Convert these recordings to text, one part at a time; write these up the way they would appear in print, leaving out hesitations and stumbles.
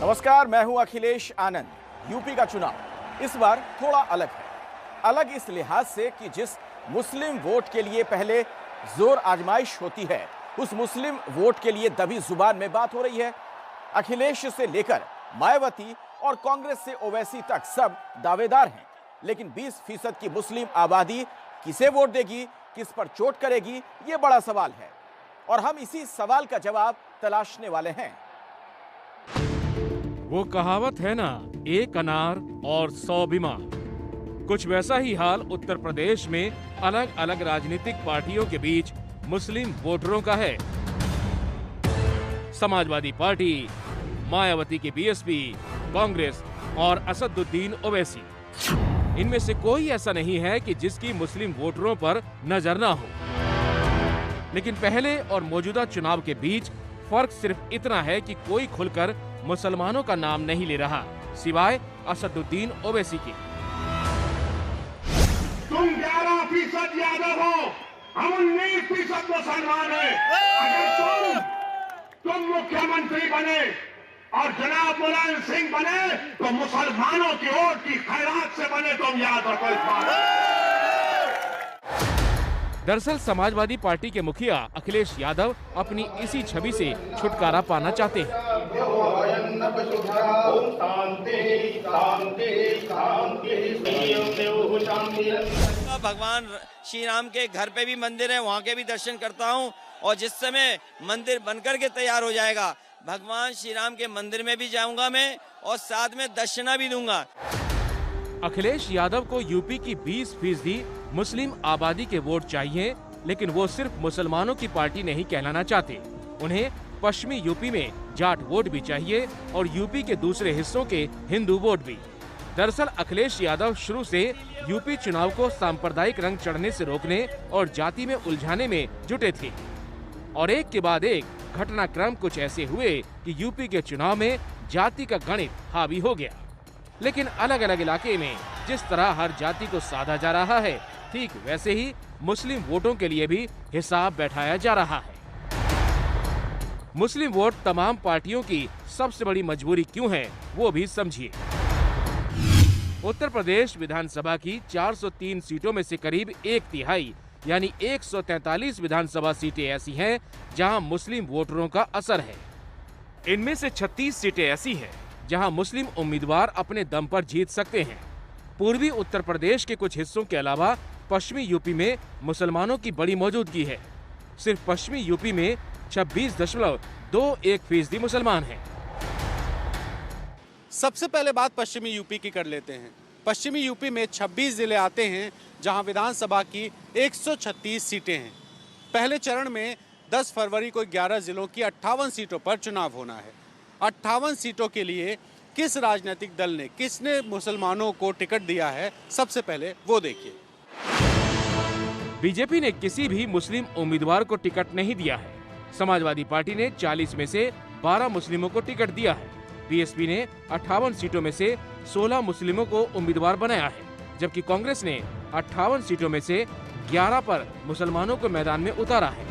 नमस्कार, मैं हूं अखिलेश आनंद। यूपी का चुनाव इस बार थोड़ा अलग है। अलग इस लिहाज से कि जिस मुस्लिम वोट के लिए पहले जोर आजमाइश होती है, उस मुस्लिम वोट के लिए दबी जुबान में बात हो रही है। अखिलेश से लेकर मायावती और कांग्रेस से ओवैसी तक सब दावेदार हैं, लेकिन 20% की मुस्लिम आबादी किसे वोट देगी, किस पर चोट करेगी, ये बड़ा सवाल है और हम इसी सवाल का जवाब तलाशने वाले हैं। वो कहावत है ना, एक अनार और 100 बीमार। कुछ वैसा ही हाल उत्तर प्रदेश में अलग अलग राजनीतिक पार्टियों के बीच मुस्लिम वोटरों का है। समाजवादी पार्टी, मायावती की बीएसपी, कांग्रेस और असदुद्दीन ओवैसी, इनमें से कोई ऐसा नहीं है कि जिसकी मुस्लिम वोटरों पर नजर ना हो। लेकिन पहले और मौजूदा चुनाव के बीच फर्क सिर्फ इतना है कि कोई खुलकर मुसलमानों का नाम नहीं ले रहा, सिवाय असदुद्दीन ओवैसी के। तुम 11% यादव हो, हम 19% मुसलमान हैं। अगर तुम मुख्यमंत्री बने और जनाब मुलायम सिंह बने तो मुसलमानों की वोट की खैरात से बने, तुम याद रखो इस बात। दरअसल समाजवादी पार्टी के मुखिया अखिलेश यादव अपनी इसी छवि से छुटकारा पाना चाहते हैं। भगवान श्री राम के घर पे भी मंदिर है, वहाँ के भी दर्शन करता हूँ और जिस समय मंदिर बनकर के तैयार हो जाएगा, भगवान श्री राम के मंदिर में भी जाऊंगा मैं और साथ में दक्षिणा भी दूंगा। अखिलेश यादव को यूपी की 20% मुस्लिम आबादी के वोट चाहिए, लेकिन वो सिर्फ मुसलमानों की पार्टी नहीं कहलाना चाहते। उन्हें पश्चिमी यूपी में जाट वोट भी चाहिए और यूपी के दूसरे हिस्सों के हिंदू वोट भी। दरअसल अखिलेश यादव शुरू से यूपी चुनाव को सांप्रदायिक रंग चढ़ने से रोकने और जाति में उलझाने में जुटे थे और एक के बाद एक घटनाक्रम कुछ ऐसे हुए कि यूपी के चुनाव में जाति का गणित हावी हो गया। लेकिन अलग अलग इलाके में जिस तरह हर जाति को साधा जा रहा है, ठीक वैसे ही मुस्लिम वोटों के लिए भी हिसाब बैठाया जा रहा है। मुस्लिम वोट तमाम पार्टियों की सबसे बड़ी मजबूरी क्यों है, वो भी समझिए। उत्तर प्रदेश विधानसभा की 403 सीटों में से करीब 1/3 यानी 143 विधानसभा सीटें ऐसी हैं जहां मुस्लिम वोटरों का असर है। इनमें से 36 सीटें ऐसी हैं जहां मुस्लिम उम्मीदवार अपने दम पर जीत सकते हैं। पूर्वी उत्तर प्रदेश के कुछ हिस्सों के अलावा पश्चिमी यूपी में मुसलमानों की बड़ी मौजूदगी है। सिर्फ पश्चिमी यूपी में 26.21% मुसलमान हैं। सबसे पहले बात पश्चिमी यूपी की कर लेते हैं। पश्चिमी यूपी में 26 जिले आते हैं जहां विधानसभा की 136 सीटें हैं। पहले चरण में 10 फरवरी को 11 जिलों की 58 सीटों पर चुनाव होना है। 58 सीटों के लिए किस राजनीतिक दल ने, किसने मुसलमानों को टिकट दिया है, सबसे पहले वो देखिए। बीजेपी ने किसी भी मुस्लिम उम्मीदवार को टिकट नहीं दिया है। समाजवादी पार्टी ने 40 में से 12 मुस्लिमों को टिकट दिया है। बीएसपी ने 58 सीटों में से 16 मुस्लिमों को उम्मीदवार बनाया है, जबकि कांग्रेस ने 58 सीटों में से 11 पर मुसलमानों को मैदान में उतारा है।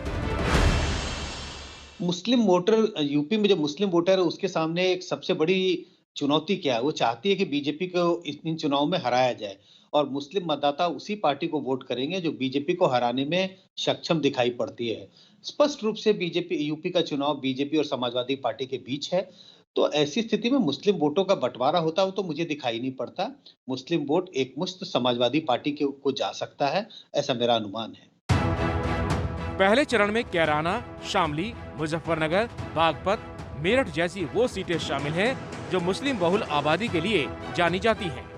मुस्लिम वोटर, यूपी में जो मुस्लिम वोटर है उसके सामने एक सबसे बड़ी चुनौती क्या है? वो चाहती है कि बीजेपी को इन चुनाव में हराया जाए और मुस्लिम मतदाता उसी पार्टी को वोट करेंगे जो बीजेपी को हराने में सक्षम दिखाई पड़ती है। स्पष्ट रूप से यूपी का चुनाव बीजेपी और समाजवादी पार्टी के बीच है, तो ऐसी स्थिति में मुस्लिम वोटों का बंटवारा होता हो तो मुझे दिखाई नहीं पड़ता। मुस्लिम वोट एकमुश्त समाजवादी पार्टी को जा सकता है, ऐसा मेरा अनुमान है। पहले चरण में कैराना, शामली, मुजफ्फरनगर, बागपत, मेरठ जैसी वो सीटें शामिल हैं जो मुस्लिम बहुल आबादी के लिए जानी जाती हैं।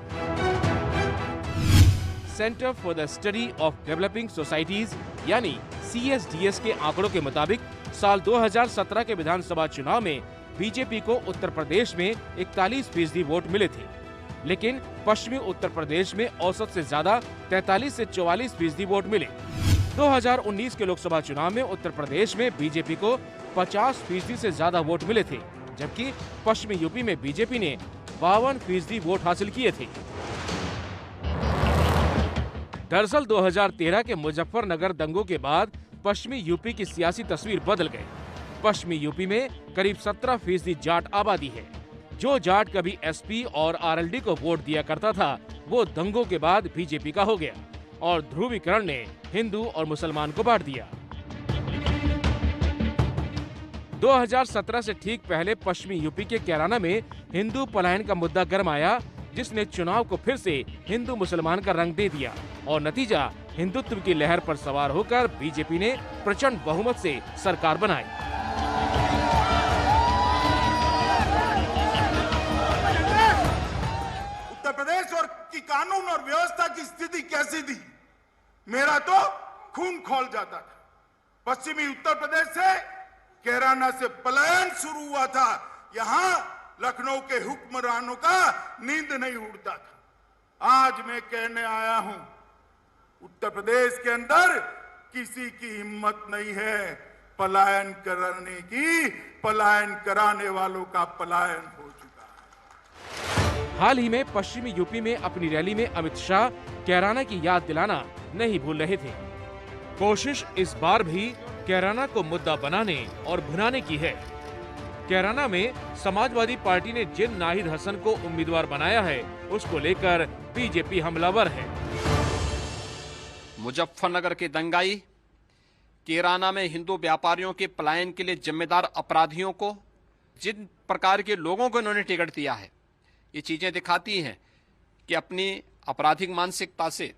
Centre for the study of developing societies यानी CSDS के आंकड़ों के मुताबिक साल 2017 के विधानसभा चुनाव में बीजेपी को उत्तर प्रदेश में 41% वोट मिले थे, लेकिन पश्चिमी उत्तर प्रदेश में औसत से ज्यादा 43 से 44% वोट मिले। 2019 के लोकसभा चुनाव में उत्तर प्रदेश में बीजेपी को 50% से ज्यादा वोट मिले थे, जबकि पश्चिमी यूपी में बीजेपी ने 52% वोट हासिल किए थे। दरअसल 2013 के मुजफ्फरनगर दंगों के बाद पश्चिमी यूपी की सियासी तस्वीर बदल गई। पश्चिमी यूपी में करीब 17% जाट आबादी है, जो जाट कभी एसपी और आरएलडी को वोट दिया करता था, वो दंगों के बाद बीजेपी का हो गया और ध्रुवीकरण ने हिंदू और मुसलमान को बांट दिया। 2017 से ठीक पहले पश्चिमी यूपी के कैराना में हिंदू पलायन का मुद्दा गर्म आया, जिसने चुनाव को फिर से हिंदू मुसलमान का रंग दे दिया और नतीजा हिंदुत्व की लहर पर सवार होकर बीजेपी ने प्रचंड बहुमत से सरकार बनाई। उत्तर प्रदेश और की कानून और व्यवस्था की स्थिति कैसी थी, मेरा तो खून खौल जाता था। पश्चिमी उत्तर प्रदेश से कैराना से पलायन शुरू हुआ था। यहां लखनऊ के हुक्मरानों का नींद नहीं उड़ता था। आज मैं कहने आया हूं, उत्तर प्रदेश के अंदर किसी की हिम्मत नहीं है पलायन करने की। पलायन कराने वालों का पलायन हो चुका है। हाल ही में पश्चिमी यूपी में अपनी रैली में अमित शाह कैराना की याद दिलाना नहीं भूल रहे थे। कोशिश इस बार भी कैराना को मुद्दा बनाने और भुनाने की है। कैराना में समाजवादी पार्टी ने जिन नाहिद हसन को उम्मीदवार बनाया है, उसको लेकर बीजेपी हमलावर है। मुजफ्फरनगर के दंगाई, कैराना में हिंदू व्यापारियों के पलायन के लिए जिम्मेदार अपराधियों को, जिन प्रकार के लोगों को इन्होंने टिकट दिया है, ये चीजें दिखाती हैं कि अपनी आपराधिक मानसिकता से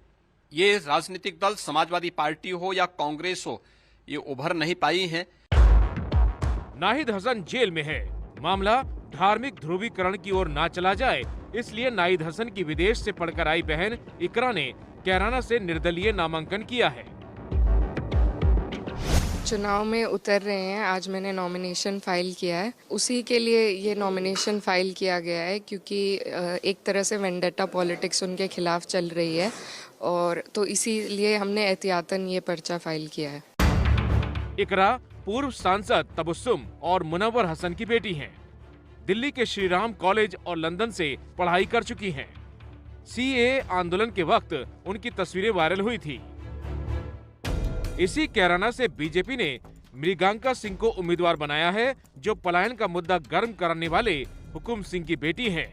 ये राजनीतिक दल समाजवादी पार्टी हो या कांग्रेस हो, ये उभर नहीं पाई हैं। नाहिद हसन जेल में है। मामला धार्मिक ध्रुवीकरण की ओर ना चला जाए, इसलिए नाहिद हसन की विदेश से पढ़कर आई बहन इकरा ने कैराना से निर्दलीय नामांकन किया है। चुनाव में उतर रहे हैं, आज मैंने नॉमिनेशन फाइल किया है। उसी के लिए ये नॉमिनेशन फाइल किया गया है क्योंकि एक तरह से वेंडेटा पॉलिटिक्स उनके खिलाफ चल रही है और तो इसीलिए हमने एहतियातन ये पर्चा फाइल किया है। इकरा पूर्व सांसद तबस्सुम और मुनव्वर हसन की बेटी हैं। दिल्ली के श्रीराम कॉलेज और लंदन से पढ़ाई कर चुकी हैं। सीएए आंदोलन के वक्त उनकी तस्वीरें वायरल हुई थी। इसी कैराना से बीजेपी ने मृगांका सिंह को उम्मीदवार बनाया है, जो पलायन का मुद्दा गर्म करने वाले हुकुम सिंह की बेटी हैं।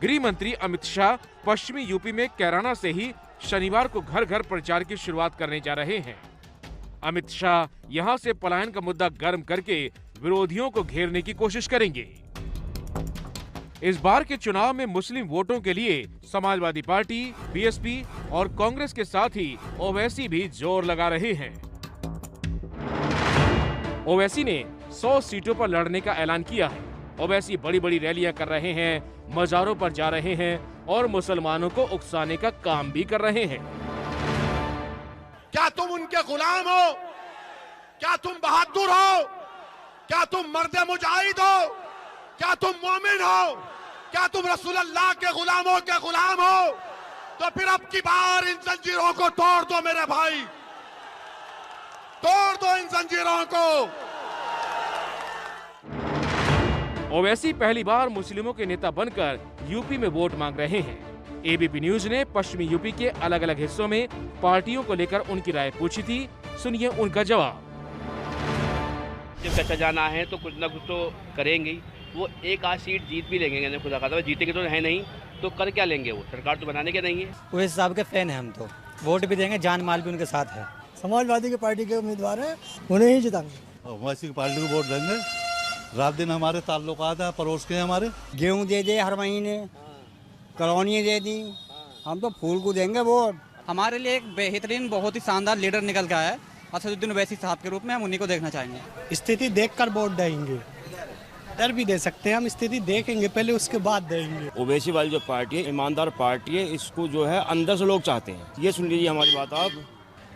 गृह मंत्री अमित शाह पश्चिमी यूपी में कैराना से ही शनिवार को घर घर प्रचार की शुरुआत करने जा रहे हैं। अमित शाह यहां से पलायन का मुद्दा गर्म करके विरोधियों को घेरने की कोशिश करेंगे। इस बार के चुनाव में मुस्लिम वोटों के लिए समाजवादी पार्टी, बीएसपी और कांग्रेस के साथ ही ओवैसी भी जोर लगा रहे हैं। ओवैसी ने 100 सीटों पर लड़ने का ऐलान किया है। ओवैसी बड़ी बड़ी रैलियां कर रहे हैं, मजारों पर जा रहे हैं और मुसलमानों को उकसाने का काम भी कर रहे हैं। क्या तुम उनके गुलाम हो? क्या तुम बहादुर हो? क्या तुम मर्द मुजाहिद हो? क्या तुम मोमिन हो? क्या तुम रसूल अल्लाह के गुलामों के गुलाम हो? तो फिर अब की बार इन जंजीरों को तोड़ दो मेरे भाई, तोड़ दो इन जंजीरों को। ओवैसी पहली बार मुस्लिमों के नेता बनकर यूपी में वोट मांग रहे हैं। एबीपी न्यूज ने पश्चिमी यूपी के अलग अलग हिस्सों में पार्टियों को लेकर उनकी राय पूछी थी। सुनिए उनका जवाब। जब कच्चा जाना है तो कुछ ना कुछ तो करेंगे ही। वो एक आध सीट जीत भी लेंगे, खुदा खाता जीतेंगे तो है नहीं तो कर क्या लेंगे? वो सरकार तो बनाने के नहीं है। वो इस हिसाब के फैन है, हम तो वोट भी देंगे, जान माल भी उनके साथ है। समाजवादी की पार्टी के उम्मीदवार हैं, उन्हें ही जिताएंगे। ओवैसी की पार्टी को वोट देंगे। रात दिन हमारे ताल्लुकात हैं, पड़ोस के हमारे। गेहूँ दे दे हर महीने, कॉलोनी दे दी, हम तो फूल को देंगे वोट। हमारे लिए एक बेहतरीन बहुत ही शानदार लीडर निकल गया है, असदुद्दीन ओवैसी साहब के रूप में हम उन्हीं को देखना चाहेंगे। स्थिति देखकर वोट देंगे, डर भी दे सकते हैं हम, स्थिति देखेंगे पहले उसके बाद देंगे। ओवैसी वाली जो पार्टी है ईमानदार पार्टी है, इसको जो है अंदर से लोग चाहते हैं। ये सुन लीजिए हमारी बात आप,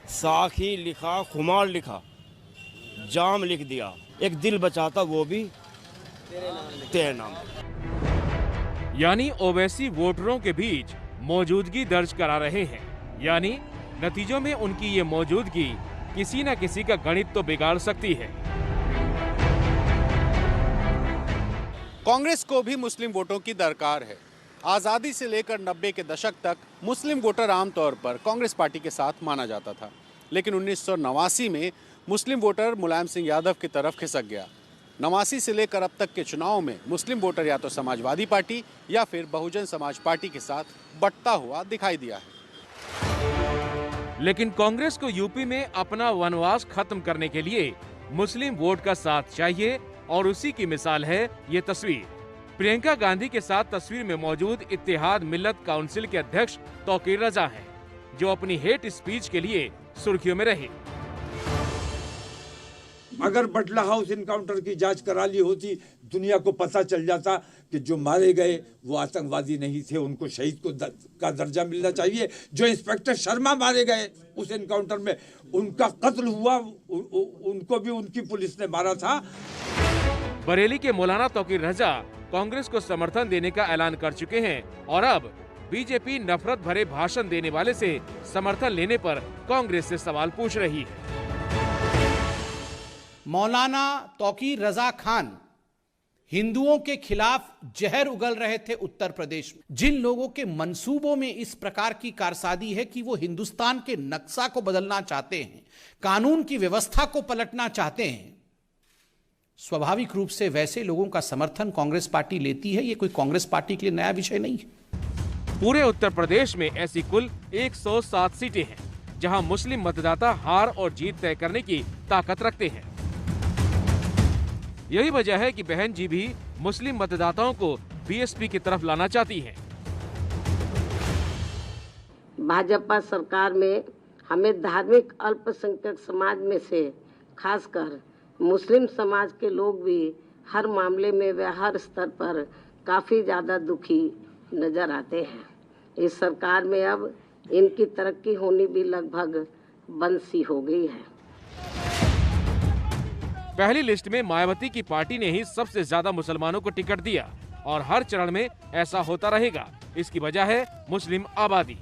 साखी लिखा, खुमार लिखा, जाम लिख दिया, एक दिल बचाता वो भी तेरे नाम। यानी ओवैसी वोटरों के बीच मौजूदगी दर्ज करा रहे हैं, यानी नतीजों में उनकी ये मौजूदगी किसी न किसी का गणित तो बिगाड़ सकती है। कांग्रेस को भी मुस्लिम वोटों की दरकार है। आज़ादी से लेकर 90 के दशक तक मुस्लिम वोटर आमतौर पर कांग्रेस पार्टी के साथ माना जाता था, लेकिन 1989 में मुस्लिम वोटर मुलायम सिंह यादव की तरफ खिसक गया। 89 से लेकर अब तक के चुनाव में मुस्लिम वोटर या तो समाजवादी पार्टी या फिर बहुजन समाज पार्टी के साथ बंटता हुआ दिखाई दिया है। लेकिन कांग्रेस को यूपी में अपना वनवास खत्म करने के लिए मुस्लिम वोट का साथ चाहिए और उसी की मिसाल है ये तस्वीर। प्रियंका गांधी के साथ तस्वीर में मौजूद इत्तेहाद मिल्लत काउंसिल के अध्यक्ष तौकीर रजा हैं, जो अपनी हेट स्पीच के लिए सुर्खियों में रहे। अगर बटला हाउस इनकाउंटर की जांच करा ली होती, दुनिया को पता चल जाता कि जो मारे गए वो आतंकवादी नहीं थे, उनको शहीद का दर्जा मिलना चाहिए। जो इंस्पेक्टर शर्मा मारे गए उस इनकाउंटर में, उनका कत्ल हुआ, उनको भी उनकी पुलिस ने मारा था। बरेली के मौलाना तौकीर रजा कांग्रेस को समर्थन देने का ऐलान कर चुके हैं और अब बीजेपी नफरत भरे भाषण देने वाले से समर्थन लेने पर कांग्रेस से सवाल पूछ रही है। मौलाना तौकीर रजा खान हिंदुओं के खिलाफ जहर उगल रहे थे उत्तर प्रदेश में। जिन लोगों के मंसूबों में इस प्रकार की कारसादी है कि वो हिंदुस्तान के नक्शा को बदलना चाहते हैं, कानून की व्यवस्था को पलटना चाहते हैं, स्वाभाविक रूप से वैसे लोगों का समर्थन कांग्रेस पार्टी लेती है। ये कोई कांग्रेस पार्टी के लिए नया विषय नहीं है। पूरे उत्तर प्रदेश में ऐसी कुल 107 सीटें हैं, जहां मुस्लिम मतदाता हार और जीत तय करने की ताकत रखते हैं। यही वजह है कि बहन जी भी मुस्लिम मतदाताओं को बीएसपी की तरफ लाना चाहती हैं। भाजपा सरकार में हमें धार्मिक अल्पसंख्यक समाज में से खासकर मुस्लिम समाज के लोग भी हर मामले में व हर स्तर पर काफ़ी ज़्यादा दुखी नजर आते हैं। इस सरकार में अब इनकी तरक्की होनी भी लगभग बंद सी हो गई है। पहली लिस्ट में मायावती की पार्टी ने ही सबसे ज्यादा मुसलमानों को टिकट दिया और हर चरण में ऐसा होता रहेगा। इसकी वजह है मुस्लिम आबादी।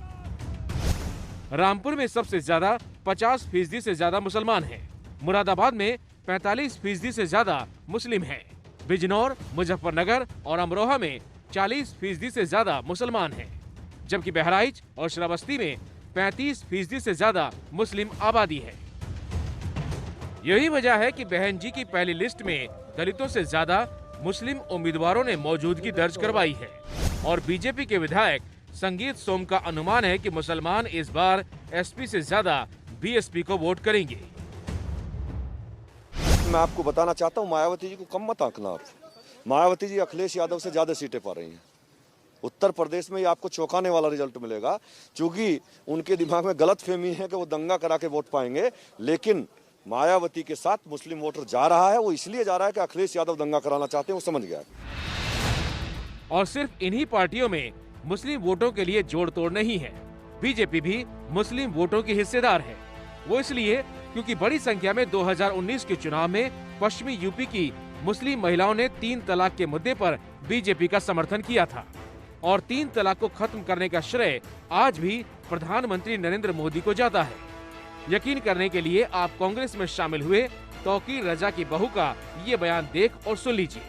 रामपुर में सबसे ज्यादा 50% से ज्यादा मुसलमान हैं। मुरादाबाद में 45% से ज्यादा मुस्लिम हैं। बिजनौर, मुजफ्फरनगर और अमरोहा में 40% से ज्यादा मुसलमान हैं, जबकि बहराइच और श्रावस्ती में 35% से ज्यादा मुस्लिम आबादी है। यही वजह है कि बहन जी की पहली लिस्ट में दलितों से ज्यादा मुस्लिम उम्मीदवारों ने मौजूदगी दर्ज करवाई है और बीजेपी के विधायक संगीत सोम का अनुमान है कि मुसलमान इस बार एसपी से ज्यादा बीएसपी को वोट करेंगे। मैं आपको बताना चाहता हूँ, मायावती जी को कम मत आंकना आप। मायावती जी अखिलेश यादव से ज्यादा सीटें पा रही हैं। उत्तर प्रदेश में ये आपको चौंकाने वाला रिजल्ट मिलेगा, क्योंकि उनके दिमाग में गलत फहमी है कि वो दंगा करा के वोट पाएंगे, लेकिन मायावती के साथ मुस्लिम वोटर जा रहा है। वो इसलिए जा रहा है कि अखिलेश यादव दंगा कराना चाहते हैं, वो समझ गया। और सिर्फ इन्हीं पार्टियों में मुस्लिम वोटों के लिए जोड़ तोड़ नहीं है। बीजेपी भी मुस्लिम वोटों की हिस्सेदार है। वो इसलिए क्योंकि बड़ी संख्या में 2019 के चुनाव में पश्चिमी यूपी की मुस्लिम महिलाओं ने 3 तलाक के मुद्दे पर बीजेपी का समर्थन किया था और 3 तलाक को खत्म करने का श्रेय आज भी प्रधानमंत्री नरेंद्र मोदी को जाता है। यकीन करने के लिए आप कांग्रेस में शामिल हुए तौकीर रजा की बहू का ये बयान देख और सुन लीजिए।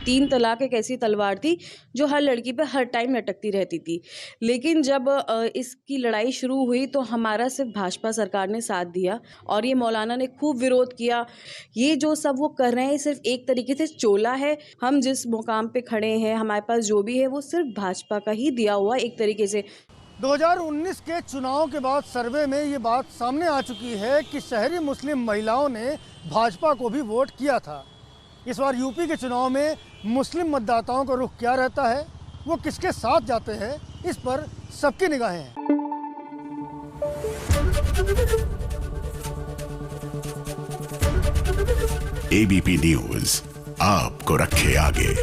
3 तलाक एक ऐसी तलवार थी जो हर लड़की पे हर टाइम लटकती रहती थी, लेकिन जब इसकी लड़ाई शुरू हुई तो हमारा सिर्फ भाजपा सरकार ने साथ दिया और ये मौलाना ने खूब विरोध किया। ये जो सब वो कर रहे हैं सिर्फ एक तरीके से चोला है। हम जिस मुकाम पे खड़े हैं, हमारे पास जो भी है वो सिर्फ भाजपा का ही दिया हुआ एक तरीके से। 2019 के चुनाव के बाद सर्वे में ये बात सामने आ चुकी है कि शहरी मुस्लिम महिलाओं ने भाजपा को भी वोट किया था। इस बार यूपी के चुनाव में मुस्लिम मतदाताओं का रुख क्या रहता है, वो किसके साथ जाते हैं, इस पर सबकी निगाहें हैं। एबीपी न्यूज़ आपको रखे आगे।